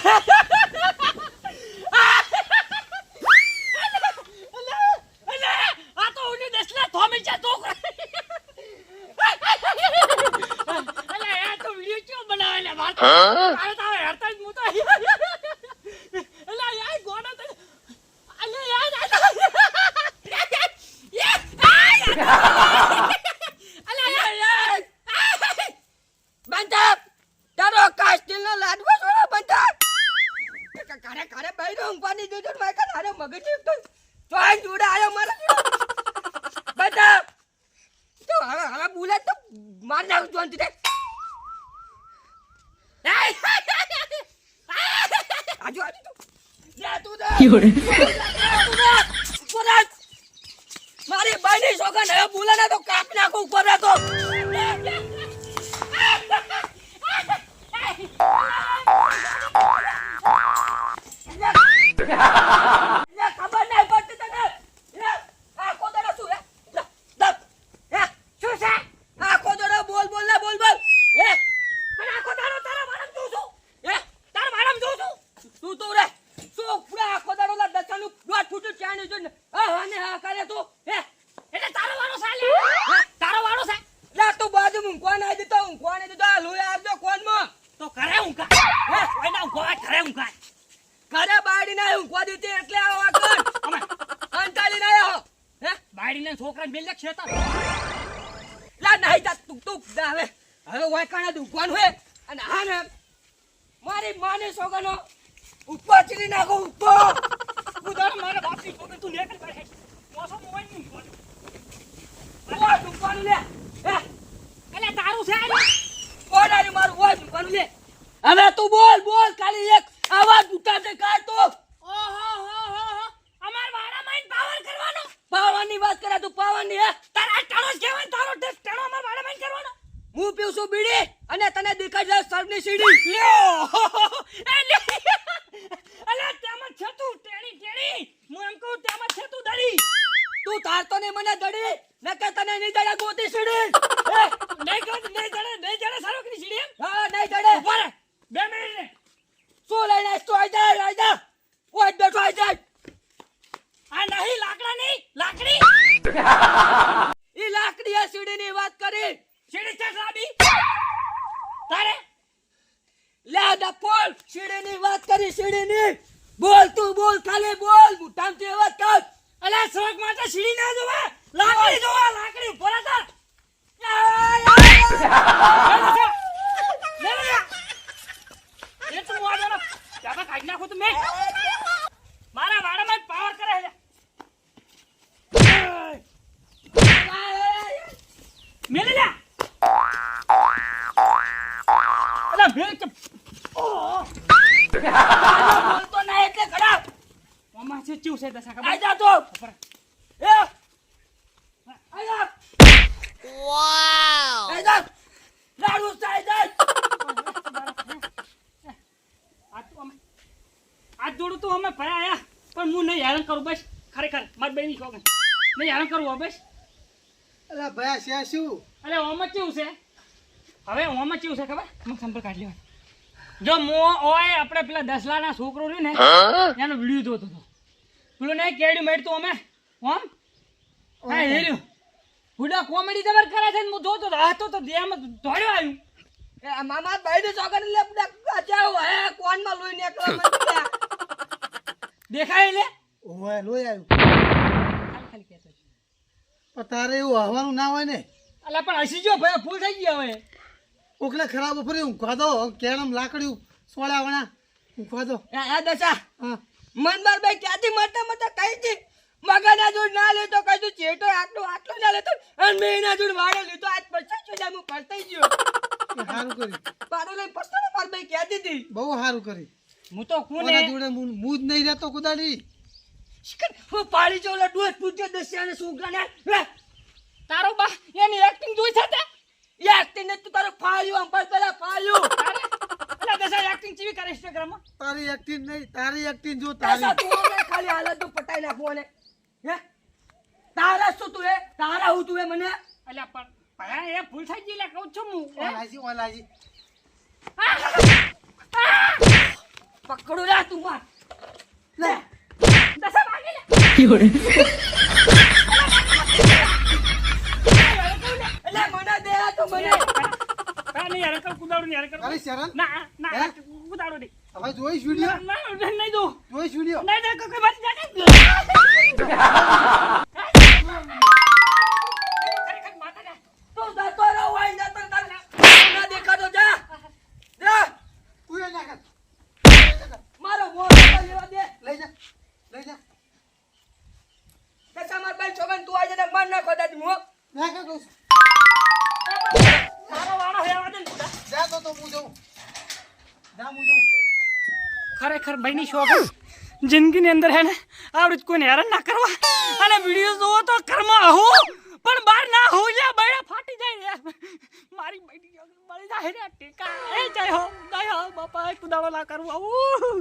આ તો ઉની દસલા થોમી છે છોકરા અલે આ તો વિડિયો ક્યો બનાવે લે વાત અરે તારે હરતા જ મુતો અલે યાર ગોડા તો અલે યાર અલે યાર બંધા તારો કાસ્ટિલ નો લાડવો છોડો બંધા કારે કારે બેડો ઊંઘવાની જોજો મે કા તારો મગજ તો ચોઈ જોડા આયો મારા બંધા તો હવે બોલે તો માર નાખ જોન તું આજુ આજુ તો લે તું દે કોરાત મારી બાઈની સોગન હવે બોલે ને તો કાપ નાખું ઉપર તો ખબર નહીં પડતી તને આખો દડો શું હે દબ હે શું છે આખો દડો બોલ બોલ ને બોલ બોલ હે અને આખો દડો તારા મારમ જોઉં છું હે તારા મારમ જોઉં છું તું તો રે શું પૂરા આખો દડો લા દચાનું દોટ ફૂટું ચાણી જો હા ને હા કરે તું હે એટલે તારો વાળો સાલે તારો વાળો છે લા તું બાજુ હું કોણ આવી દીધો હું કોણ આવી દીધો લોહી આપજો કોણ માં તો કરે હું કા હે કોઈના હું કોવા કરે હું કા કરે બાડી ના હું કોદી તે એટલે આવા કર અમે અંતાલી ના આવો હે બાડી ને છોકરાને બેલ લે ખેતા લા નહીં તા તું તું હવે હવે વાયકાણા દુકાન હોય અને આ ને મારી માને સોગનો ઉપર ચડી નાખો ઉપર ઉધર મારા બાપની છોકરી તું નેકળ કરે મોસો મોઈ ની ઓય દુકાન લે હે એટલે તારું છે આ ઓડારી મારું ઓય દુકાન લે હવે તું બોલ બોલ ખાલી એક આવાજ ઉઠાતે કાઢ તો ઓહો હો હો અમાર વાડા માઈન પાવર કરવાનો પાવરની વાત કરે તું પાવરની હે તારા ટાણો કેવાય તારો ટાણો અમાર વાડા માઈન કરવાનો હું પીઉં છું બીડી અને તને દેખાય છે સરની સીડી લ્યો અલે તેમાં છે તું ટેણી ટેણી હું એમ કહું તેમાં છે તું દડી તું તારતો ને મને દડી નકે તને નહીં દડે ગોતી સીડી નહીં દડે સારો કે સીડી એમ હા નહીં દડે ઉપર 2 મિનિટ શું લઈને આજ તો આઈ જા ઓય બેઠો આઈ જા આ નહીં લાકડા નહીં લાકડી ઈ લાકડી આ સીડી ની વાત કરી સીડી છે સાબી તારે લે ડપોલ સીડી ની વાત કરી સીડી ની બોલ તું બોલ ખાલી બોલ મુઠામ થી વાત કર અલે શોક માટે સીડી ના જોવા લાકડી જોવા લાકડી ઉપર હતા એ તો મોડો ચાબા કાઢ નાખો તો મે મારા વાડામાં પાવર કરે છે મેલે જા અલા ભેળ કે ઓ બોલતો ના એટલે ખરાબ મામા છે ચીવ છે દસા ખબર આ જા તો એ આયા વાવ એ જા લાડુ સાઈ જા આ જોડું તો અમે ભયા આયા પણ હું નહીં હેરાન કરું બસ ખરેખર મારી બેની શોખ નહીં હેરાન કરું બસ અલા ભયા છે શું અલે ઓમાં કેવું છે હવે ઓમાં કેવું છે ખબર મને સંપર્ક કાઢ લેવા જો મો ઓય આપણે પેલા 10 લાખના છોકરો રહ્યો ને એનો વિડિયો જોતો હતો પેલો ને કેડી મેડ તો અમે ઓમ હા હેર્યો હુડા કોમેડી જબર કરે છે ને હું જોતો હતો આ તો દેમ દોડ્યો આવ્યું એ મામા બાઈડે ચોકડ લે જાવ હે કોણ માં લોઈ નીકળો મને દેખાય લે ઓય લોઈ આવ્યું ખાલી કહેતો પણ તારે એવું હવાનું ના હોય ને અલા પણ હસી જો ભાઈ ફૂલ થઈ ગયા હવે ઓકલે ખરાબ ફરી હું ખાધો કેરમ લાકડી સોળા વણા હું ખાધો આ દશા હા મનબાર ભાઈ ક્યાંથી મરતા મરતા કઈ દી મગના જોડ ના લેતો કઈ તું ચેટો આટલો ના લેતો અને મેં એના જોડ વાળો લીધો આજ પછી જોજા હું પડતાઈ ગયો સારું કરી પાડો લઈ પડતો ને માર ભાઈ ક્યાંથી દી બહુ સારું કરી હું તો કોને ઓના જોડે મૂજ નહીં રહેતો કુદાડી હું પાડી ચોલા ડોસ પૂછ્યો દસ્યાને સુગાને તારો બા એની એક્ટિંગ જોઈ છે તે એક્ટિંગ ને તું તારો ફાળ્યો આમ પેલા ફાળ્યો અલા દસા એક્ટિંગ ચીવી કરે ઇન્સ્ટાગ્રામ માં તારી એક્ટિંગ નહીં તારી એક્ટિંગ જો તારી ખાલી હાલત તો પટાઈ નાખવો ને હે તારા શું તું હે તારા હું તું હે મને અલ્યા પણ ભયા એ ભૂલ થઈ ગઈ લે કહું છું હું ઓલાજી પકડ માર લે દસા ભાગી લે એટલે મને દે આ તો મને નહીં યાર કર કુદાડો નહીં યાર કર અરે શરણ ના ના હે? કુદાડો નહીં હવે જોઈશ વિડીયો નહીં દો જોઈશ વિડીયો નહીં કોઈ વાત જાને તું જતો રહો હોય જતો તાર ના દેખાતો જા જા તું એ નાખ મારો મોઢો લેવા દે લઈ જા દસા માર બેન છોકન તું આજે ને માર નાખો દાદી મો નાખ કહું છું. મારો વાળો હેવા દે ને કુદા જા તો હું જાઉં ખરેખર ભાઈની શોખ જિંદગીની અંદર હે ને આવડે કોઈને હેરાન ના કરવા અને વિડીયો જોવો તો ઘરમાં હું પણ બહાર ના હોઉં યા બૈડા ફાટી જાય યાર મારી બૈડી મળી જાય રે ટેકા એ જય હો બાપા કુદાડો ના કરું આવું